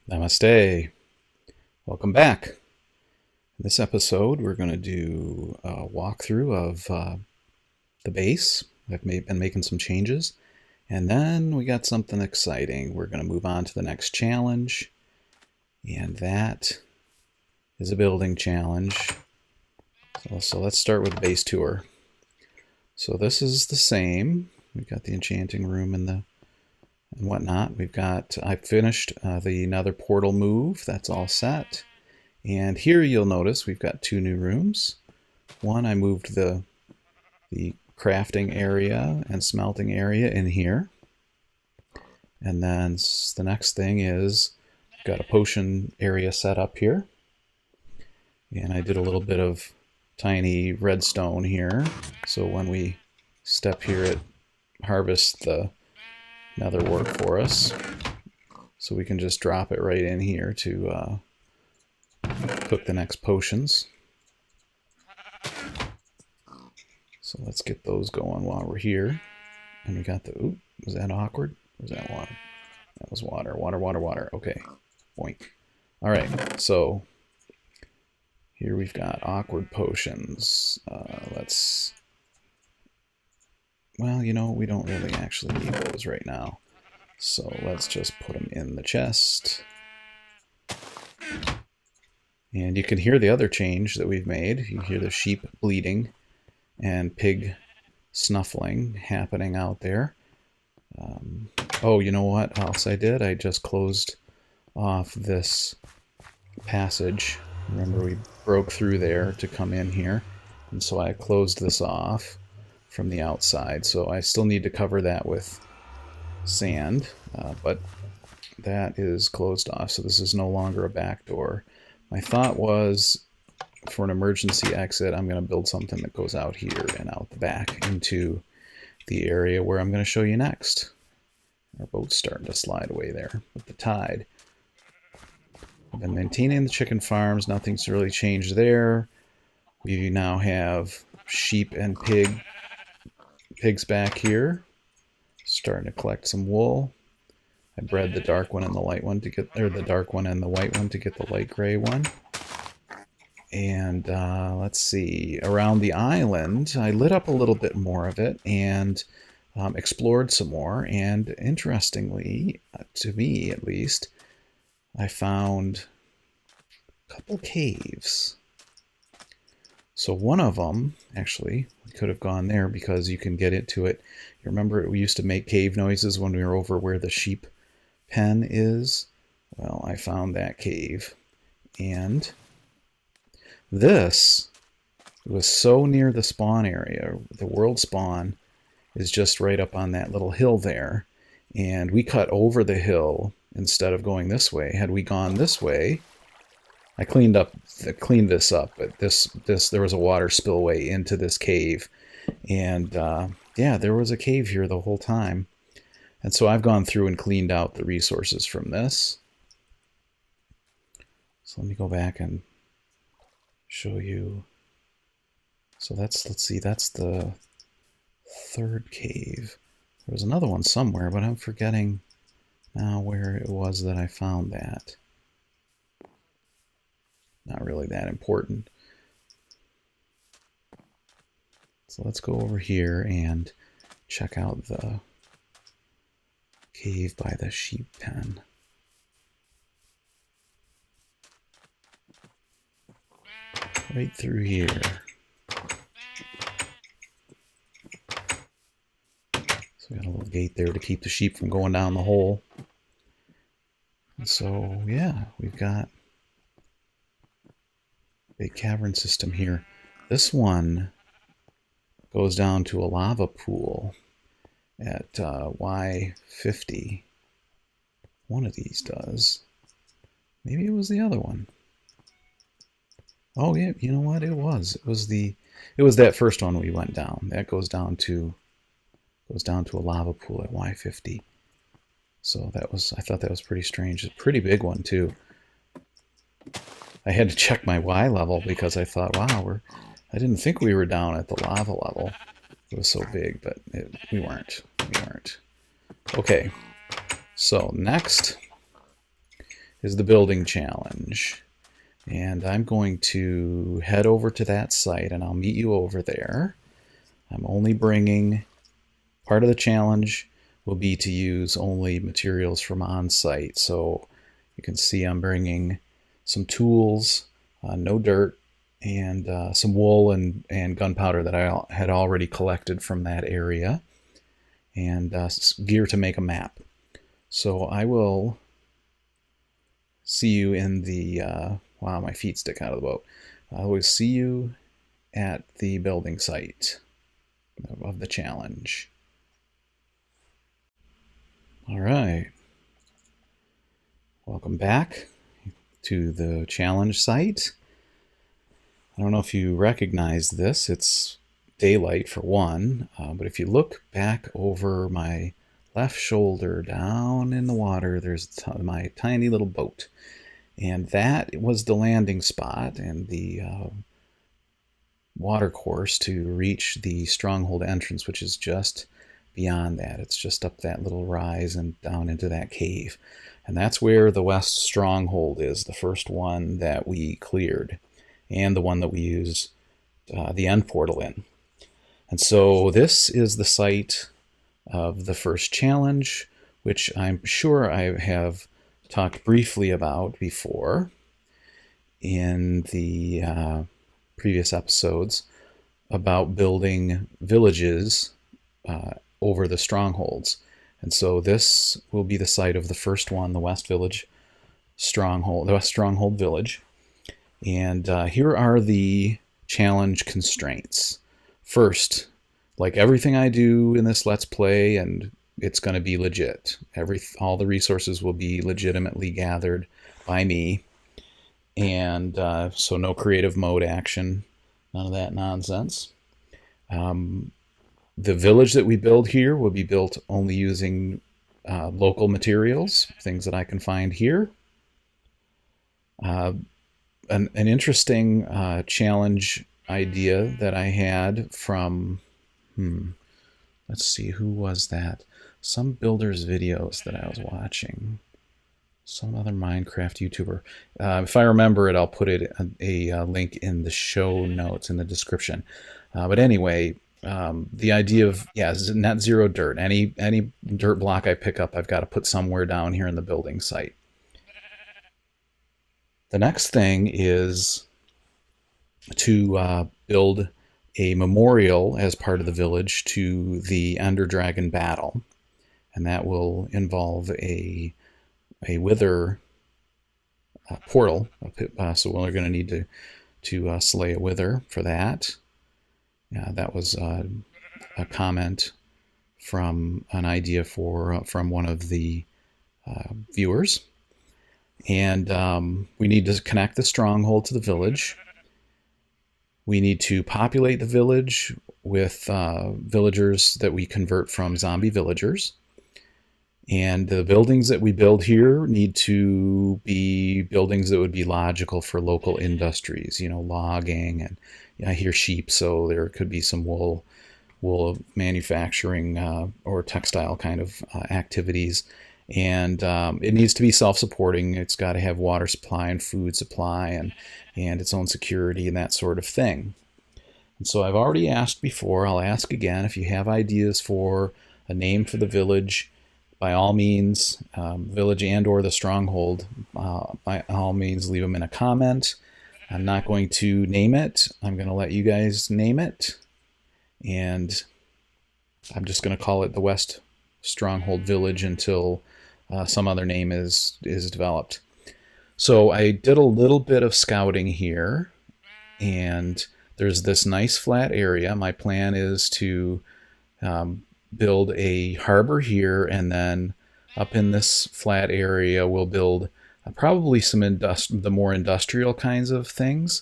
Namaste. Welcome back. In this episode, we're going to do a walkthrough of the base. Been making some changes. And then we got something exciting. We're going to move on to the next challenge. And that is a building challenge. So let's start with the base tour. So this is the same. We've got the enchanting room and whatnot. I finished the nether portal move. That's all set. And here you'll notice we've got two new rooms. One, I moved the crafting area and smelting area in here. And then the next thing is we've got a potion area set up here. And I did a little bit of tiny redstone here. So when we step here, it harvests the nether wart for us. So we can just drop it right in here to cook the next potions. So let's get those going while we're here. And we got the, ooh, was that awkward? Or was that water? That was water. Water. Okay. Boink. All right. So here we've got awkward potions. Well, you know, we don't really actually need those right now. So let's just put them in the chest. And you can hear the other change that we've made. You hear the sheep bleating and pig snuffling happening out there. Oh, you know what else I did? I just closed off this passage. Remember, we broke through there to come in here. And so I closed this off from the outside. So I still need to cover that with sand, but that is closed off. So this is no longer a back door. My thought was, for an emergency exit, I'm going to build something that goes out here and out the back into the area where I'm going to show you next. Our boat's starting to slide away there with the tide. I've been maintaining the chicken farms. Nothing's really changed there. We now have sheep and pigs back here. Starting to collect some wool. I bred the dark one and the light one to get, or the dark one and the white one to get the light gray one. And let's see, around the island, I lit up a little bit more of it and explored some more. And interestingly, to me at least, I found a couple caves. So one of them, actually, we could have gone there because you can get into it. You remember we used to make cave noises when we were over where the sheep pen is? Well, I found that cave. And this was so near the spawn area. The world spawn is just right up on that little hill there. And we cut over the hill instead of going this way. Had we gone this way, I cleaned this up, but there was a water spillway into this cave. And yeah, there was a cave here the whole time. And so I've gone through and cleaned out the resources from this. So let me go back and show you. So let's see, that's the third cave. There was another one somewhere, but I'm forgetting now where it was that I found that. Not really that important. So let's go over here and check out the cave by the sheep pen. Right through here. So we got a little gate there to keep the sheep from going down the hole. And so yeah, we've got a big cavern system here. This one goes down to a lava pool at Y50. One of these does. Maybe it was the other one. Oh yeah, you know what? It was that first one we went down. That goes down to a lava pool at Y50. So I thought that was pretty strange. It's a pretty big one too. I had to check my Y level because I thought, wow, I didn't think we were down at the lava level. It was so big, but we weren't. We weren't. Okay, so next is the building challenge. And I'm going to head over to that site and I'll meet you over there. I'm only bringing, part of the challenge will be to use only materials from on site. So you can see I'm bringing some tools, no dirt, and some wool and gunpowder that I had already collected from that area, and gear to make a map. So I will see you in the, wow, my feet stick out of the boat. I will see you at the building site of the challenge. All right. Welcome back to the challenge site. I don't know if you recognize this. It's daylight for one, but if you look back over my left shoulder down in the water, there's my tiny little boat. And that was the landing spot and the water course to reach the stronghold entrance, which is just beyond that. It's just up that little rise and down into that cave. And that's where the west stronghold is, the first one that we cleared, and the one that we use the end portal in. And so this is the site of the first challenge, which I'm sure I have talked briefly about before in the previous episodes about building villages over the strongholds. And so this will be the site of the first one, the West Village Stronghold, the West Stronghold Village. And here are the challenge constraints. First, like everything I do in this Let's Play, and it's going to be legit. All the resources will be legitimately gathered by me. And so no creative mode action, none of that nonsense. The village that we build here will be built only using local materials, things that I can find here. An interesting challenge idea that I had from, let's see, who was that? Some builder's videos that I was watching. Some other Minecraft YouTuber. If I remember it, I'll put it a link in the show notes in the description. But anyway, the idea of, net zero dirt. Any dirt block I pick up, I've got to put somewhere down here in the building site. The next thing is to build a memorial as part of the village to the Ender Dragon battle. And that will involve a wither portal. So we're going to need to slay a wither for that. That was a comment from an idea from one of the viewers. And we need to connect the stronghold to the village. We need to populate the village with villagers that we convert from zombie villagers. And the buildings that we build here need to be buildings that would be logical for local industries, logging, and I hear sheep, so there could be some wool manufacturing or textile kind of activities. And it needs to be self-supporting. It's got to have water supply and food supply and its own security and that sort of thing. And so I've already asked before, I'll ask again, if you have ideas for a name for the village, by all means, village and or the stronghold, by all means leave them in a comment. I'm not going to name it. I'm going to let you guys name it. And I'm just going to call it the West Stronghold Village until some other name is developed. So I did a little bit of scouting here, and there's this nice flat area. My plan is to build a harbor here, and then up in this flat area we'll build probably some the more industrial kinds of things.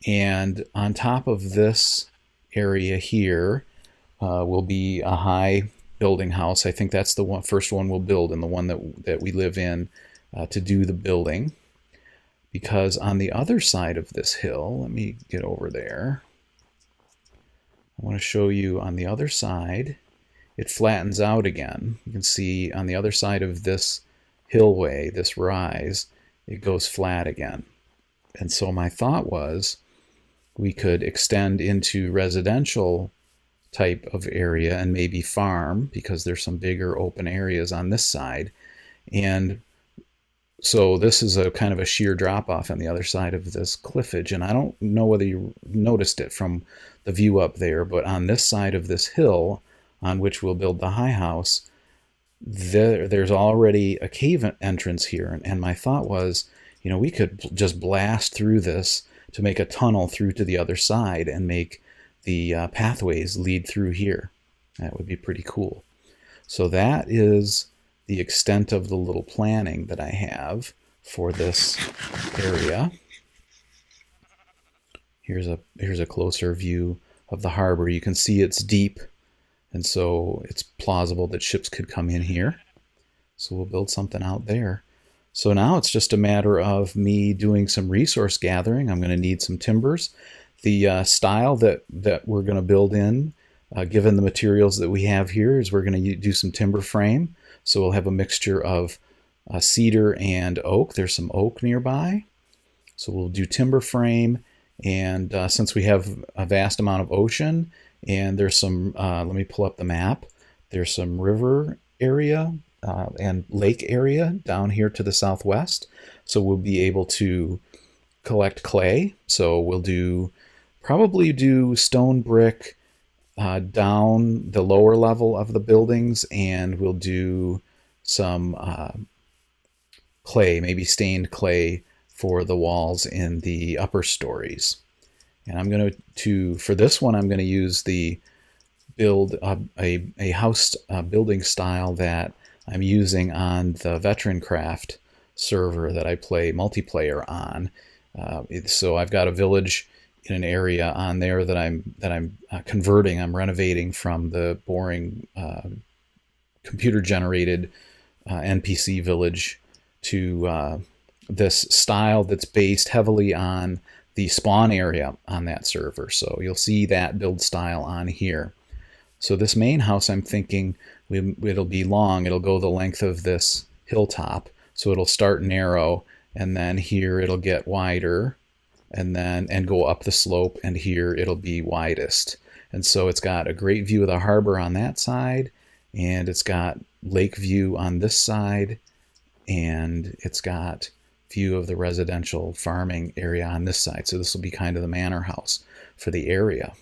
And on top of this area here will be a high building house. I think that's the first one we'll build, and the one that we live in to do the building. Because on the other side of this hill, let me get over there. I want to show you on the other side, it flattens out again. You can see on the other side of this hillway, this rise, it goes flat again. And so my thought was we could extend into residential type of area and maybe farm, because there's some bigger open areas on this side. And so this is a kind of a sheer drop off on the other side of this cliffage. And I don't know whether you noticed it from the view up there, but on this side of this hill on which we'll build the high house, there's already a cave entrance here. And my thought was, you know, we could just blast through this to make a tunnel through to the other side and make the pathways lead through here. That would be pretty cool. So that is the extent of the little planning that I have for this area. Here's a closer view of the harbor. You can see it's deep, and so it's plausible that ships could come in here. So we'll build something out there. So now it's just a matter of me doing some resource gathering. I'm going to need some timbers. The style that we're going to build in, given the materials that we have here, is we're going to do some timber frame. So we'll have a mixture of cedar and oak. There's some oak nearby. So we'll do timber frame. And since we have a vast amount of ocean, and there's some, let me pull up the map. There's some river area and lake area down here to the southwest. So we'll be able to collect clay. So we'll probably do stone brick down the lower level of the buildings, and we'll do some clay, maybe stained clay, for the walls in the upper stories. And I'm going to for this one, I'm going to use the build a house building style that I'm using on the Veteran Craft server that I play multiplayer on. So I've got a village in an area on there that I'm converting. I'm renovating from the boring computer generated NPC village to this style that's based heavily on the spawn area on that server. So you'll see that build style on here. So this main house, I'm thinking it'll be long. It'll go the length of this hilltop. So it'll start narrow, and then here it'll get wider, and go up the slope, and here it'll be widest. And so it's got a great view of the harbor on that side, and it's got lake view on this side, and it's got view of the residential farming area on this side. So this will be kind of the manor house for the area.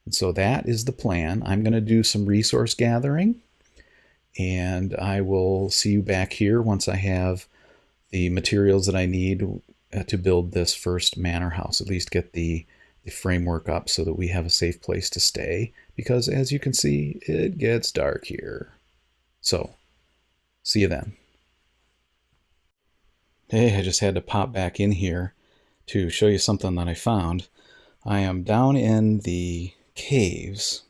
And so that is the plan. I'm going to do some resource gathering, and I will see you back here once I have the materials that I need to build this first manor house, at least get the framework up so that we have a safe place to stay, because as you can see, it gets dark here. So see you then. Hey, I just had to pop back in here to show you something that I found. I am down in the caves.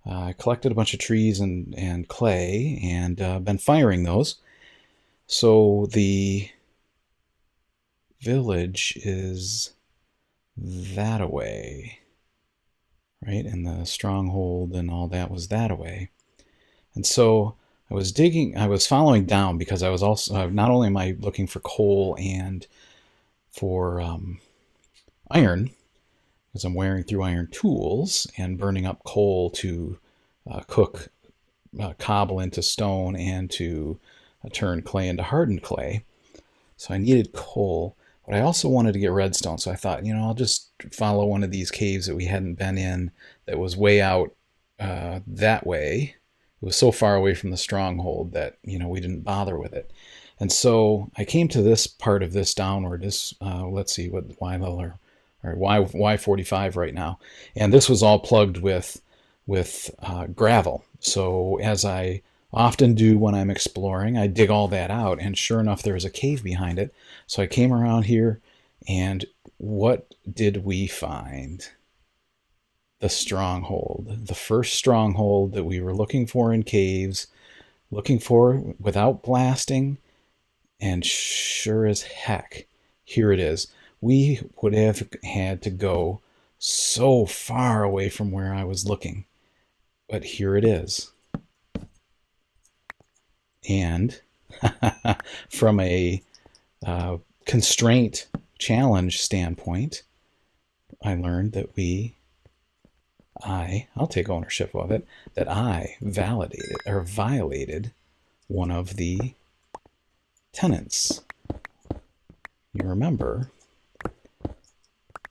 I collected a bunch of trees and clay, and been firing those. So the village is that away, right? And the stronghold and all that was that away. And so I was following down, because I was also, not only am I looking for coal and for iron, because I'm wearing through iron tools and burning up coal to cook cobble into stone and to turn clay into hardened clay. So I needed coal, but I also wanted to get redstone. So I thought, I'll just follow one of these caves that we hadn't been in that was way out that way. It was so far away from the stronghold that, we didn't bother with it. And so I came to this part of this downward, this, let's see what Y level or Y45 right now. And this was all plugged with gravel. So as I often do when I'm exploring, I dig all that out, and sure enough, there was a cave behind it. So I came around here, and what did we find? The stronghold, the first stronghold that we were looking for in caves, looking for without blasting, and sure as heck, here it is. We would have had to go so far away from where I was looking, but here it is. And from a constraint challenge standpoint, I learned that I'll take ownership of it, that I violated one of the tenets. You remember,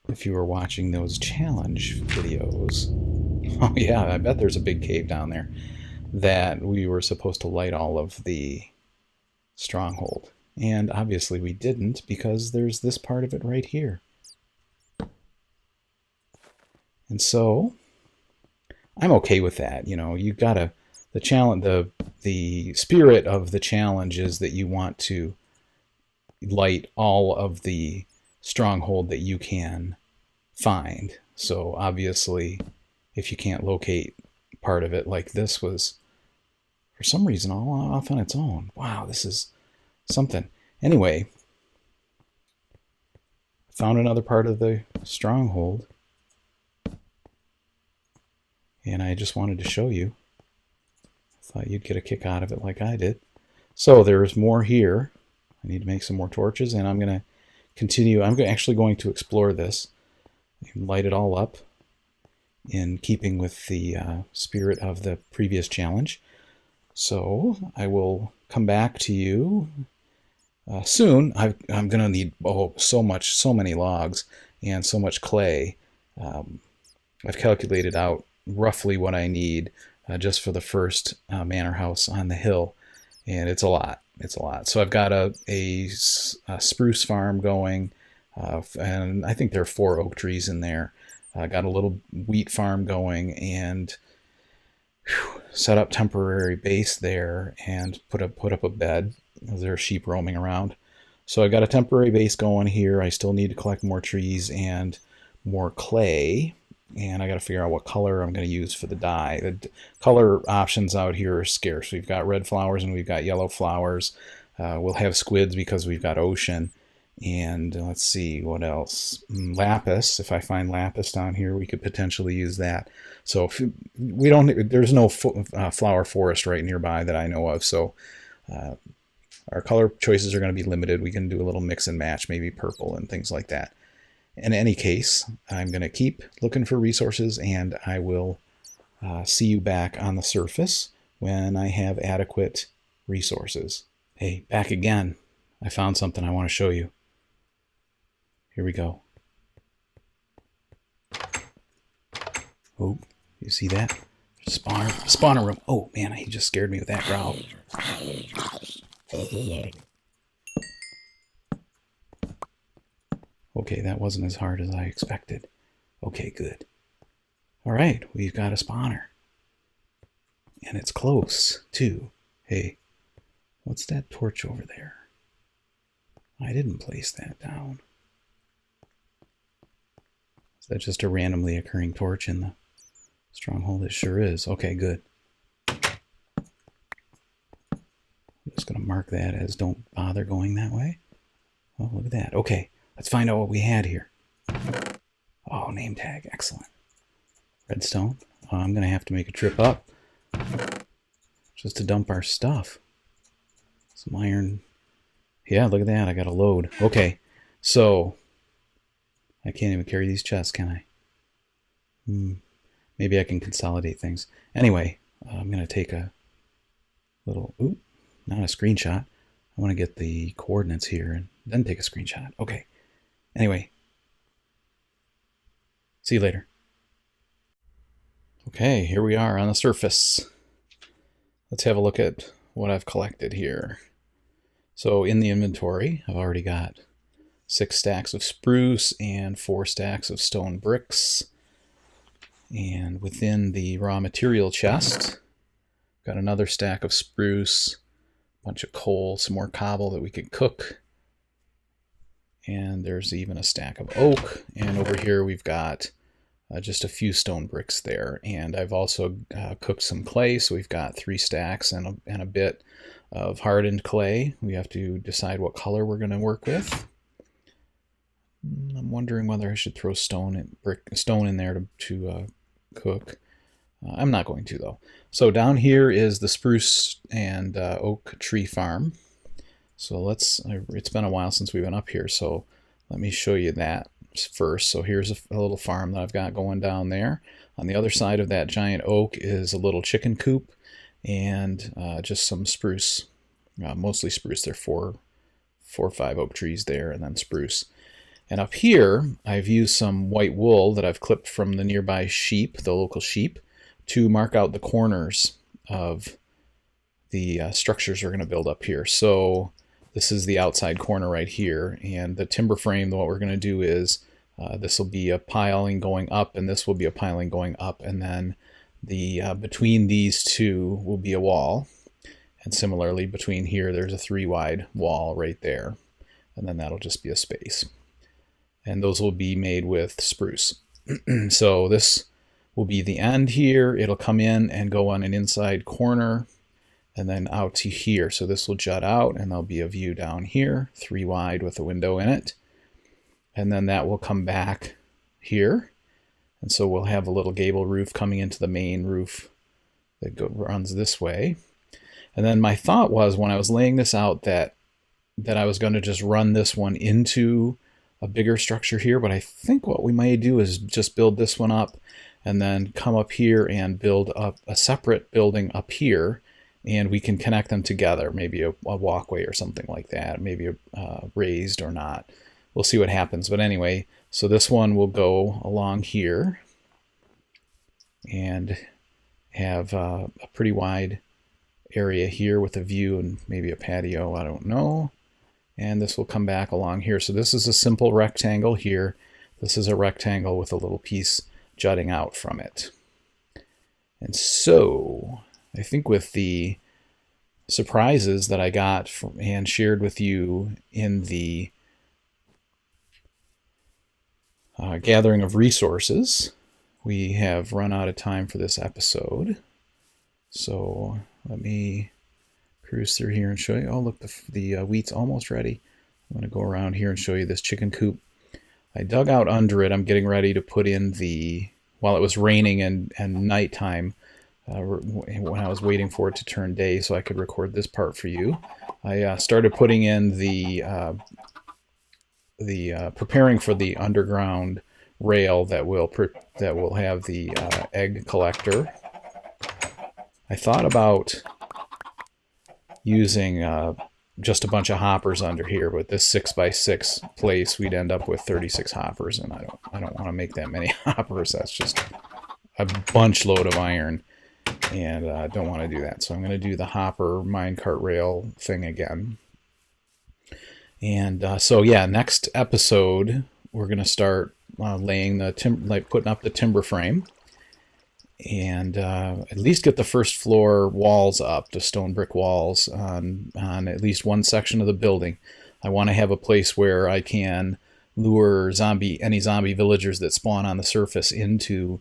if you were watching those challenge videos, oh yeah, I bet there's a big cave down there, that we were supposed to light all of the stronghold. And obviously we didn't, because there's this part of it right here. And so I'm okay with that. You know, you gotta, the challenge, the spirit of the challenge is that you want to light all of the stronghold that you can find. So obviously, if you can't locate part of it, like this was for some reason all off on its own. Wow, this is something. Anyway, found another part of the stronghold, and I just wanted to show you. I thought you'd get a kick out of it like I did. So there's more here. I need to make some more torches, and I'm going to continue. I'm actually going to explore this and light it all up in keeping with the spirit of the previous challenge. So I will come back to you soon. I'm going to need so many logs and so much clay. I've calculated out roughly what I need just for the first manor house on the hill, and it's a lot. It's a lot. So I've got a spruce farm going, and I think there are 4 oak trees in there. I got a little wheat farm going, and set up temporary base there and put up a bed. There are sheep roaming around. So I got a temporary base going here. I still need to collect more trees and more clay, and I got to figure out what color I'm going to use for the dye. The color options out here are scarce. We've got red flowers and we've got yellow flowers. We'll have squids because we've got ocean. And let's see what else. Lapis. If I find lapis down here, we could potentially use that. So if we don't. There's no flower forest right nearby that I know of. So our color choices are going to be limited. We can do a little mix and match, maybe purple and things like that. In any case, I'm going to keep looking for resources, and I will see you back on the surface when I have adequate resources. Hey, back again. I found something I want to show you. Here we go. Oh, you see that? Spawner room. Oh man, he just scared me with that growl. Okay, that wasn't as hard as I expected. Okay, good. All right, we've got a spawner. And it's close, too. Hey, what's that torch over there? I didn't place that down. Is that just a randomly occurring torch in the stronghold? It sure is. Okay, good. I'm just going to mark that as don't bother going that way. Oh, look at that. Okay. Let's find out what we had here. Oh, name tag. Excellent. Redstone. I'm going to have to make a trip up just to dump our stuff. Some iron. Yeah, look at that. I got a load. Okay, so I can't even carry these chests, can I? Maybe I can consolidate things. Anyway, I'm going to take a little... Ooh, not a screenshot. I want to get the coordinates here and then take a screenshot. Okay. Anyway, see you later. Okay, here we are on the surface. Let's have a look at what I've collected here. So in the inventory, I've already got 6 stacks of spruce and 4 stacks of stone bricks. And within the raw material chest, got another stack of spruce, a bunch of coal, some more cobble that we could cook. And there's even a stack of oak. And over here we've got just a few stone bricks there. And I've also cooked some clay. So we've got 3 stacks and a bit of hardened clay. We have to decide what color we're going to work with. I'm wondering whether I should throw stone in there to cook. I'm not going to, though. So down here is the spruce and oak tree farm. So it's been a while since we've been up here, so let me show you that first. So here's a little farm that I've got going down there. On the other side of that giant oak is a little chicken coop and just some spruce, mostly spruce. There are four or five oak trees there and then spruce. And up here, I've used some white wool that I've clipped from the nearby sheep, the local sheep, to mark out the corners of the structures we're going to build up here. So this is the outside corner right here, and the timber frame, what we're going to do is this will be a piling going up, and this will be a piling going up, and then the between these two will be a wall, and similarly between here there's a 3-wide wall right there, and then that'll just be a space. And those will be made with spruce. So this will be the end here. It'll come in and go on an inside corner and then out to here. So this will jut out and there'll be a view down here, 3-wide with a window in it. And then that will come back here. And so we'll have a little gable roof coming into the main roof that runs this way. And then my thought was when I was laying this out that I was going to just run this one into a bigger structure here, but I think what we might do is just build this one up and then come up here and build up a separate building up here, and we can connect them together, maybe a walkway or something like that, maybe raised or not. We'll see what happens. But anyway, so this one will go along here and have a pretty wide area here with a view and maybe a patio, I don't know. And this will come back along here. So this is a simple rectangle here. This is a rectangle with a little piece jutting out from it. And so I think with the surprises that I got and shared with you in the gathering of resources, we have run out of time for this episode. So let me cruise through here and show you. Oh, look, the wheat's almost ready. I'm going to go around here and show you this chicken coop. I dug out under it. I'm getting ready to put in while it was raining and nighttime, when I was waiting for it to turn day so I could record this part for you, I started putting in the preparing for the underground rail that will have the egg collector. I thought about using just a bunch of hoppers under here, but this 6x6 place we'd end up with 36 hoppers, and I don't want to make that many hoppers. That's just a bunch load of iron, and I don't want to do that. So I'm going to do the hopper minecart rail thing again. And so yeah, next episode we're going to start laying putting up the timber frame, and at least get the first floor walls up, the stone brick walls on at least one section of the building. I want to have a place where I can lure any zombie villagers that spawn on the surface into,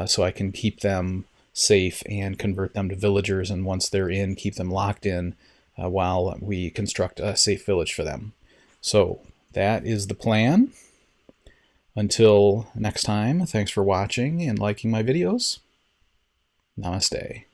so I can keep them safe and convert them to villagers, and once they're in, keep them locked in while we construct a safe village for them. So that is the plan. Until next time, thanks for watching and liking my videos. Namaste.